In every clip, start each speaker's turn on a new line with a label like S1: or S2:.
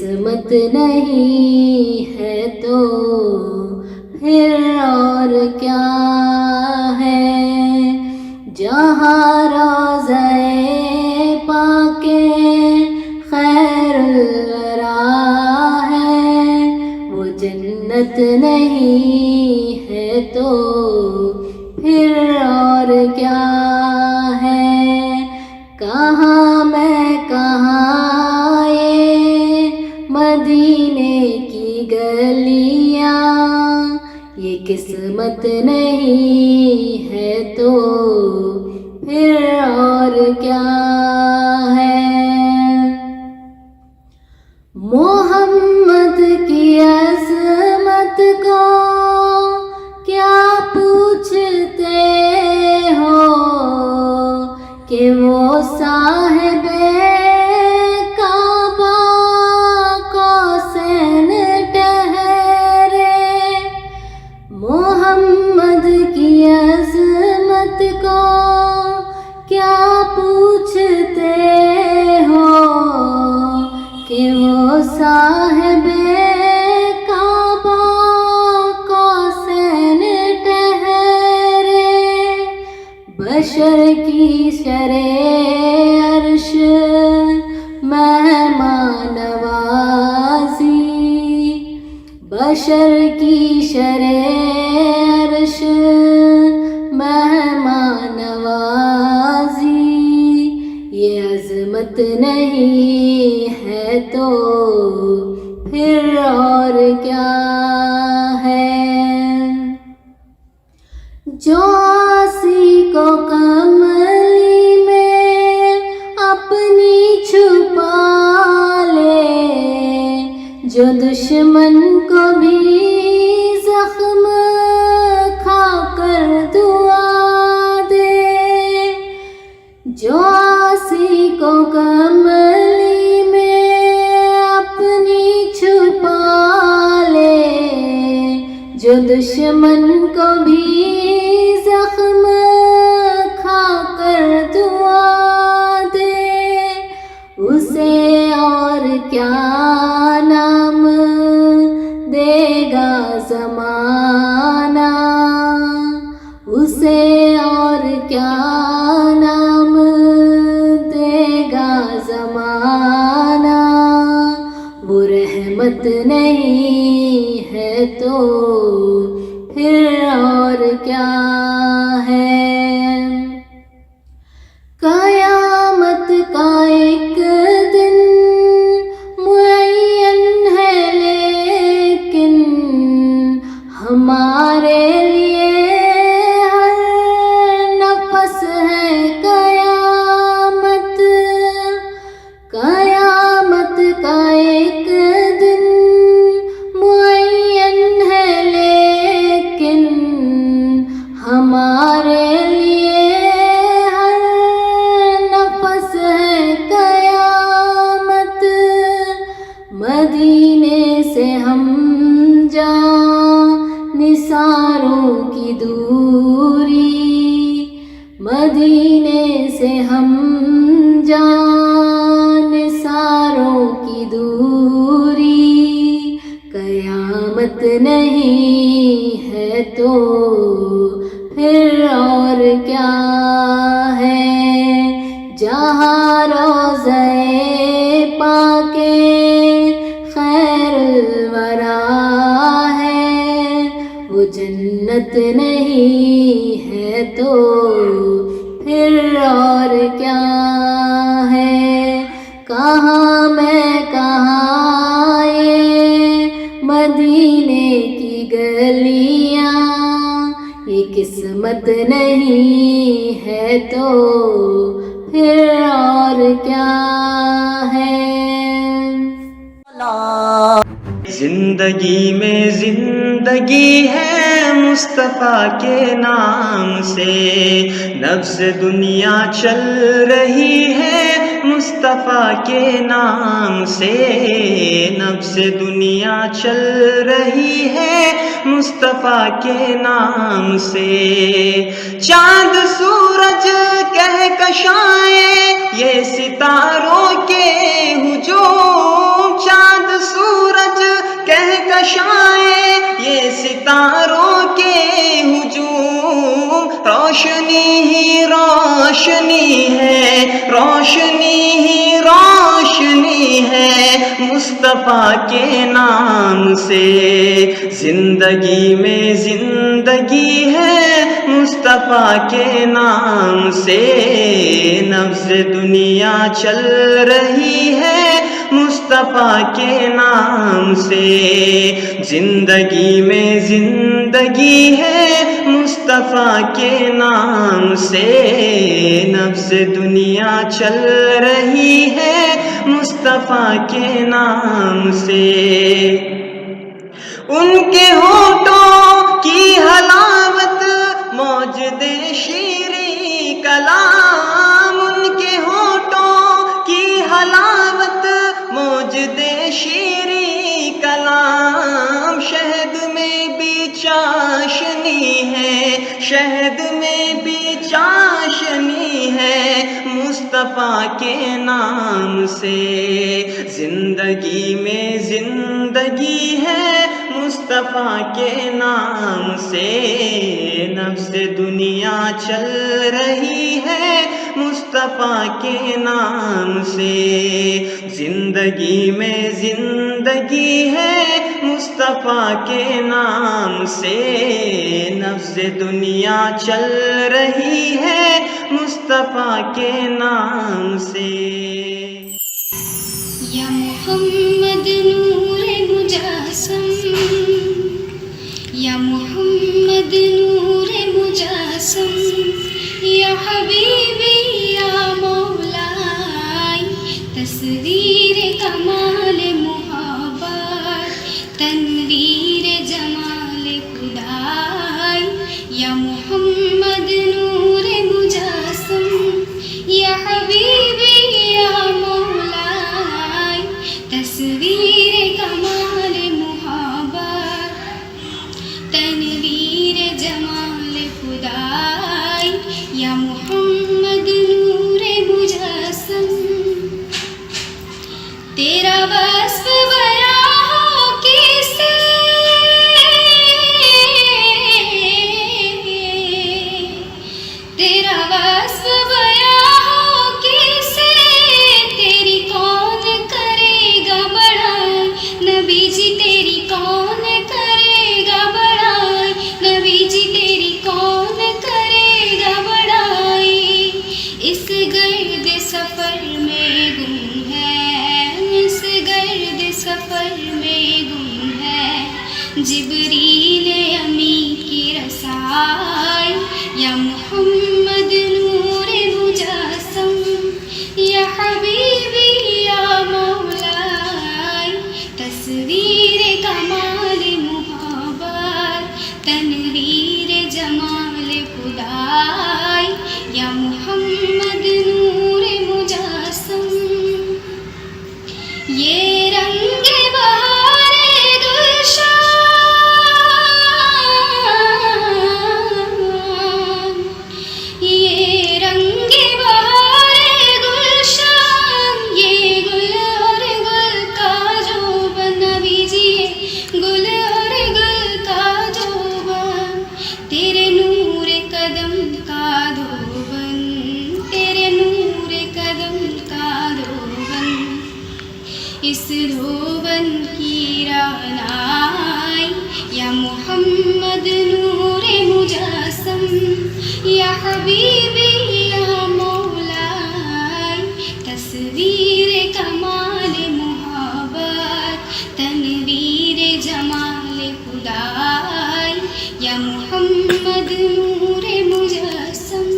S1: قسمت نہیں ہے تو پھر اور کیا ہے؟ جہاں روضہ پاک خیر الورا ہے وہ جنت نہیں ہے تو پھر اور کیا ہے؟ کہاں میں کہاں یہ مدینے کی گلیاں، یہ قسمت نہیں ہے تو پھر اور کیا ہے؟ محمد کی عظمت کو کیا پوچھتے ہو کہ وہ صاحب کعبہ قوسین ٹھہرے؟ محمد کی عظمت کو کیا پوچھتے ہو کہ وہ صاحب کعبہ قوسین ٹھہرے؟ بشر کی شرع عرش مہمان نوازی، بشر کی شرع عرش مہمان نوازی، یہ عظمت نہیں ہے تو پھر اور کیا ہے؟ جو عاصی کو کملی میں اپنی چھپا لے، جو دشمن کو بھی زخم کھا کر دعا دے، جو عاصی کو کملی میں اپنی چھپا لے، جو دشمن کو بھی زخم کھا کر دعا دے، اسے اور کیا نام دے گا زمانہ، اسے اور کیا نام دے گا زمانہ؟ وہ رحمت نہیں ہے تو پھر اور کیا ہے؟ قیامت کا ایک دن معین ہے لیکن ہمارے لیے ہر نفس ہے قیامت، قیامت کا ایک دن معین ہے لیکن ہمارے لیے ہر نفس ہے قیامت۔ مدینے سے ہم جان نثاروں کی دوری، مدینے سے ہم جان نثاروں کی دوری، قیامت نہیں ہے تو پھر اور کیا ہے؟ جہاں روضہ پاک خیر الورا ہے وہ جنت نہیں ہے تو پھر اور کیا ہے؟ کہاں میں کہاں یہ مدینے کی گلیاں، یہ قسمت نہیں ہے تو پھر اور کیا ہے؟
S2: زندگی میں زندگی ہے مصطفیٰ کے نام سے، نبض دنیا چل رہی ہے مصطفیٰ کے نام سے، نبض دنیا چل رہی ہے مصطفیٰ کے نام سے۔ چاند سورج کہکشائیں یہ ستاروں کے ہجوم، چاند کہکشائیں یہ ستاروں کے ہجوم، روشنی ہی روشنی ہے، روشنی ہی روشنی ہے مصطفیٰ کے نام سے، زندگی میں زندگی ہے مصطفیٰ کے نام سے، نبض دنیا چل رہی ہے مصطفیٰ کے نام سے، زندگی میں زندگی ہے مصطفیٰ کے نام سے، نبض دنیا چل رہی ہے مصطفیٰ کے نام سے، ان کے ہونٹوں کی حلاوت موجد شیریں کلام، ان کے ہونٹوں کی حلاوت موجد شیریں کلام، شہد میں بھی چاشنی ہے، شہد میں بھی چاشنی ہے مصطفیٰ کے نام سے، زندگی میں زندگی ہے مصطفیٰ کے نام سے، نبض دنیا چل رہی ہے مصطفیٰ کے نام سے، زندگی میں زندگی ہے مصطفیٰ کے نام سے، نبض دنیا چل رہی ہے مصطفیٰ کے نام سے۔
S1: یا محمد نور مجسم، یا محمد نور مجسم، یا حبیبی یا مولائی، تصویر کمال محبت، تنویر جمال خدائی، یا محمد نور مجسم، یا حبیبی یا مولائی، تصویر کمال محبت، تنویر جمال خدائی، یا محمد نور مجسم، تیرا وصف بیان ہو کیسے، تیرا وصف بیان ہو کیسے، تیری کون کرے گا بڑائی، نبی جی تیری کون کرے گا بڑائی، نبی جی تیری کون کرے گا بڑائی، اس گرد سفر میں گم ہے، اس گرد سفر میں گم ہے جبریل امی کی رسائی، یا محمد نور مجسم، یا حبیبی یا مولائی، تصویر کمال محبت، تنویر جمال خدائی، یا محمد نور مجسم، یہ رنگ بہار گلشن، یہ رنگ بہار گلشن، یہ گل اور گل کا جوبن، نبی جی یہ گل اور گل کا جوبن، تیرے نور قدم کا دھوبن، تیرے نور قدم کا دھوبن، اس دھوبن کی رعنائی، یا محمد نور مجسم، یا حبیبی یا مولائی، تصویر کمال محبت، تنویر جمال خدائی، یا محمد نور مجسم،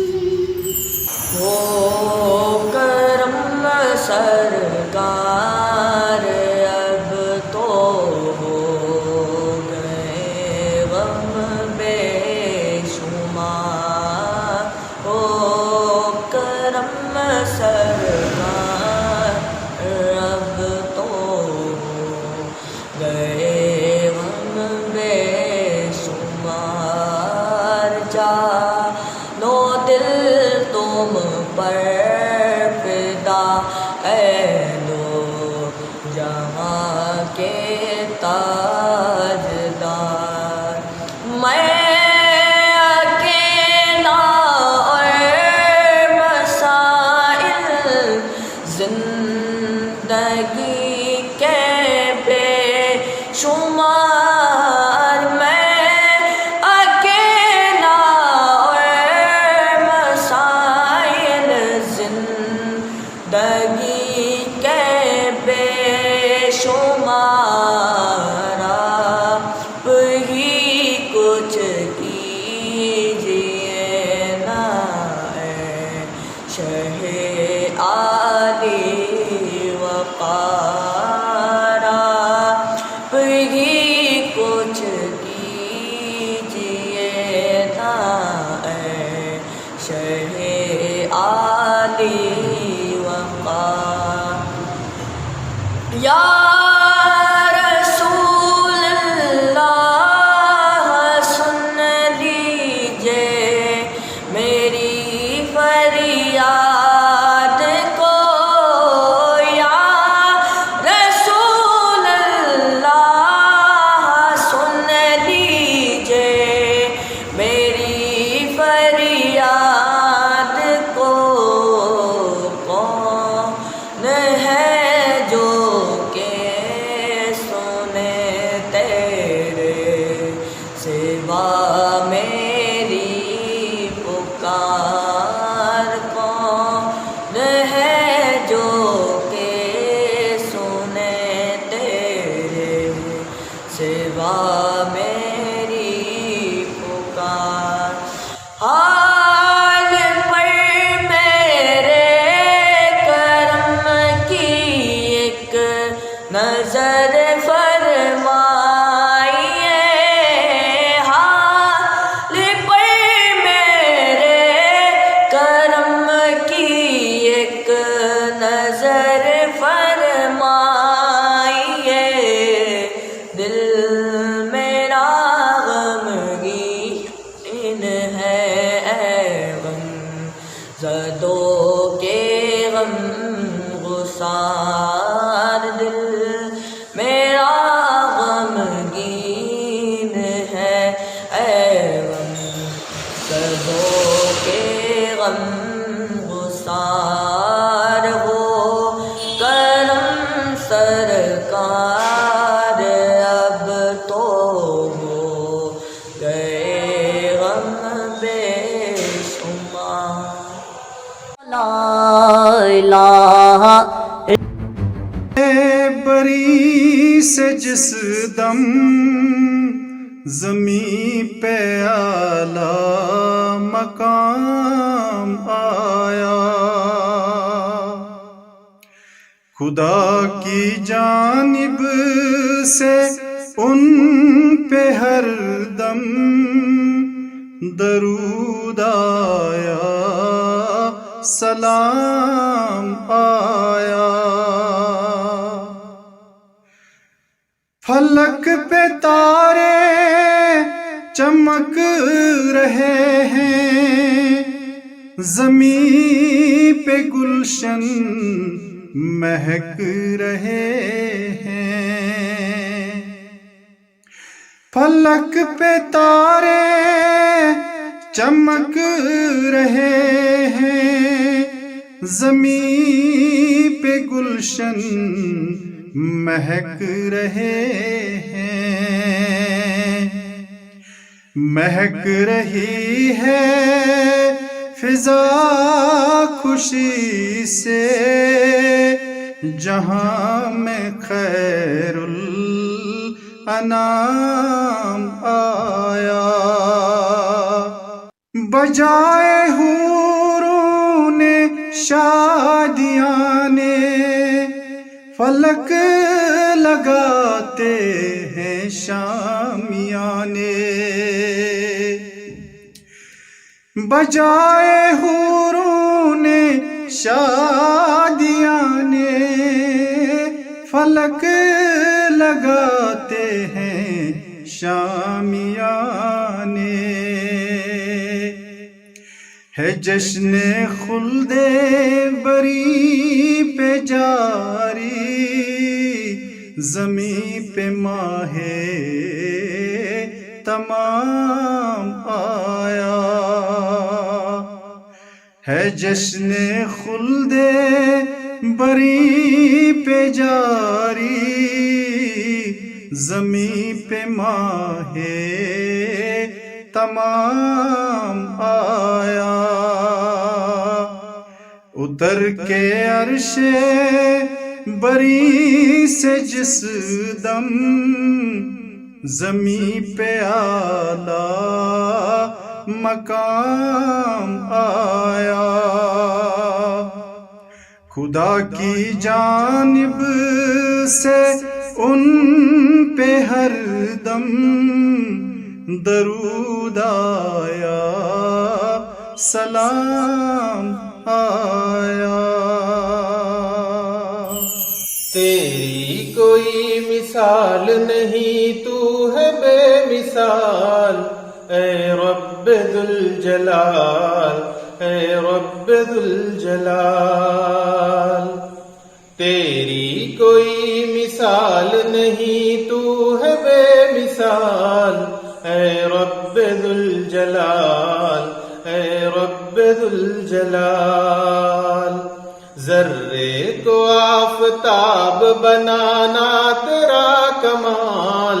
S3: ہو کرم سرکار اب تو ہو گئے غم بے شمار، ہو زندگی کے بے شمار میں اکیلا اور مسائل زندگی کے بے شمار آپ ہی کچھ کیجیے نا اے شہ عالی وقار آپ ہی کچھ کیجیے نا اے شہ عالی وقار یا رسول اللہ سن لیجیے میری فریاد کو یا رسول اللہ سن لیجیے میری فریاد کو کون ہے جو کہ سنے تیرے سوا میری پکار کون ہے جو کہ سنے تیرے سوا میری پکار حال پر میرے کرم کی ایک نظر فرمائیے حال پر میرے کرم کی ایک نظر فرمائیے دل میرا غمگین ہے اے غم زدوں کے غم گسار دل میرا غمگین ہے اے غم زدوں کے غم گسار ہو کرم سرکار اب تو ہو گئے غم بے شمار لا الہ
S4: بری سے جس دم زمیں پہ اعلیٰ مقام آیا خدا کی جانب سے ان پہ ہر دم درود آیا سلام آیا فلک پہ تارے چمک رہے ہیں زمین پہ گلشن مہک رہے ہیں فلک پہ تارے چمک رہے ہیں زمین پہ گلشن مہک رہے ہیں مہک رہی ہے فضا خوشی سے جہاں میں خیر الانام آیا بجائے حوروں نے شادیاں نے فلک لگاتے ہیں شامیانے بجائے حوروں نے شادیانے فلک لگاتے ہیں شامیانے ہے جشن خلد بری پہ جاری زمین پہ ماہ تمام آیا ہے جشن خلد بری پہ جاری، زمیں پہ ماہ تمام آیا، اتر کے عرش بری سے جس دم زمیں پہ اعلیٰ مقام آیا، خدا کی جانب سے ان پہ ہر دم درود آیا، سلام آیا۔
S5: تیری کوئی مثال نہیں، تو ہے بے مثال، اے رب ذوالجلال، اے رب ذوالجلال۔ تیری کوئی مثال نہیں، تو ہے بے مثال، اے رب ذوالجلال، اے رب ذوالجلال۔ ذرے کو آفتاب بنانا تیرا کمال،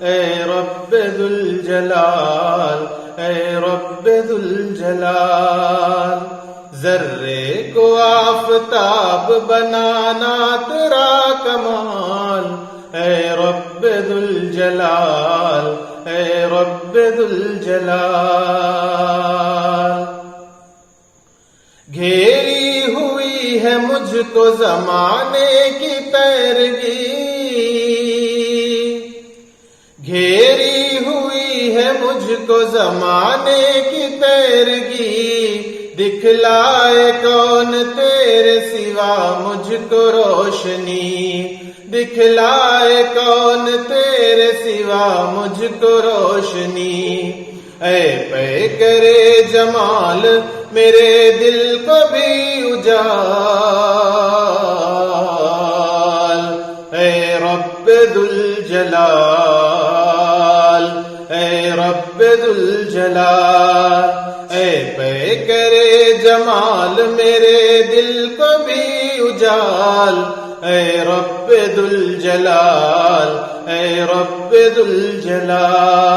S5: اے رب ذوالجلال، اے رب ذوالجلال۔ ذرے کو آفتاب بنانا تیرا کمال، اے رب ذوالجلال، اے رب ذوالجلال۔ گھیری ہوئی ہے مجھ کو زمانے کی پیرگی، گھیری ہوئی ہے مجھ کو زمانے کی پیرگی، دکھلائے کون تیرے سوا مجھ کو روشنی، دکھلائے کون تیرے سوا مجھ کو روشنی۔ اے پے کرے جمال میرے دل کو بھی اجال، اے رب ذوالجلال، اے رب ذوالجلال۔ اے پے کرے جمال میرے دل کو بھی اجال، اے رب ذوالجلال، اے رب ذوالجلال۔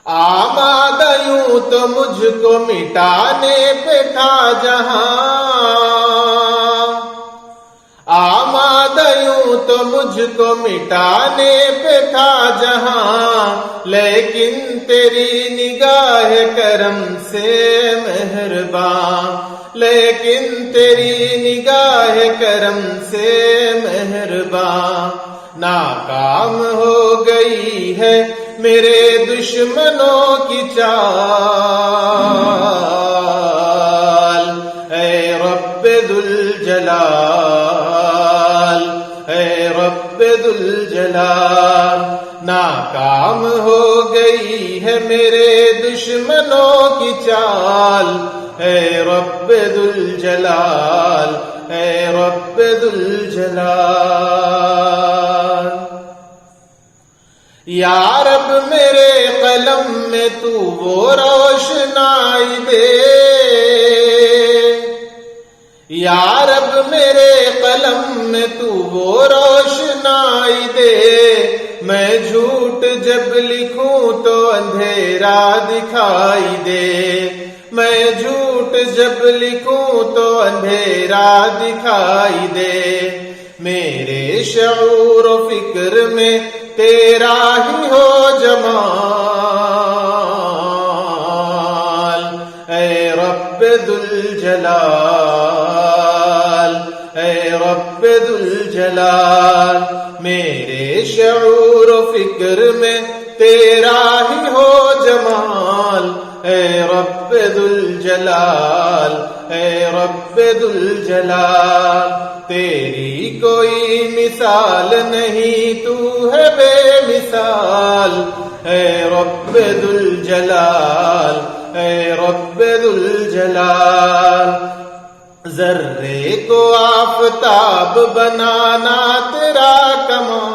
S5: آمادہ یوں تو مجھ کو مٹانے پہ تھا جہاں، آمادہ یوں تو مجھ کو مٹانے پہ تھا جہاں، لیکن تیری نگاہ کرم سے مہرباں، لیکن تیری نگاہ کرم سے مہرباں۔ ناکام ہو گئی ہے میرے دشمنوں کی چال، اے رب ذوالجلال، اے رب ذوالجلال۔ ناکام ہو گئی ہے میرے دشمنوں کی چال، اے رب ذوالجلال، اے رب ذوالجلال۔ یا رب میرے قلم میں تو وہ روشنائی دے، یا رب میرے قلم میں تو وہ روشنائی دے، میں جھوٹ جب لکھوں تو اندھیرا دکھائی دے، میں جھوٹ جب لکھوں تو اندھیرا دکھائی دے۔ میرے شعور و فکر میں تیرا ہی ہو جمال، اے رب ذوالجلال، اے رب ذوالجلال۔ میرے شعور و فکر میں تیرا ہی ہو جمال، اے رب ذوالجلال، اے رب ذوالجلال۔ تیری کوئی مثال نہیں، تو ہے بے مثال، اے رب ذوالجلال، اے رب ذوالجلال۔ ذرے کو آفتاب بنانا تیرا کمال،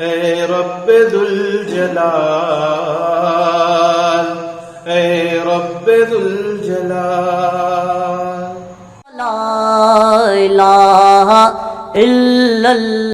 S5: اے رب ذوالجلال، اے ذوالجلال.
S3: لا الہ الا اللہ.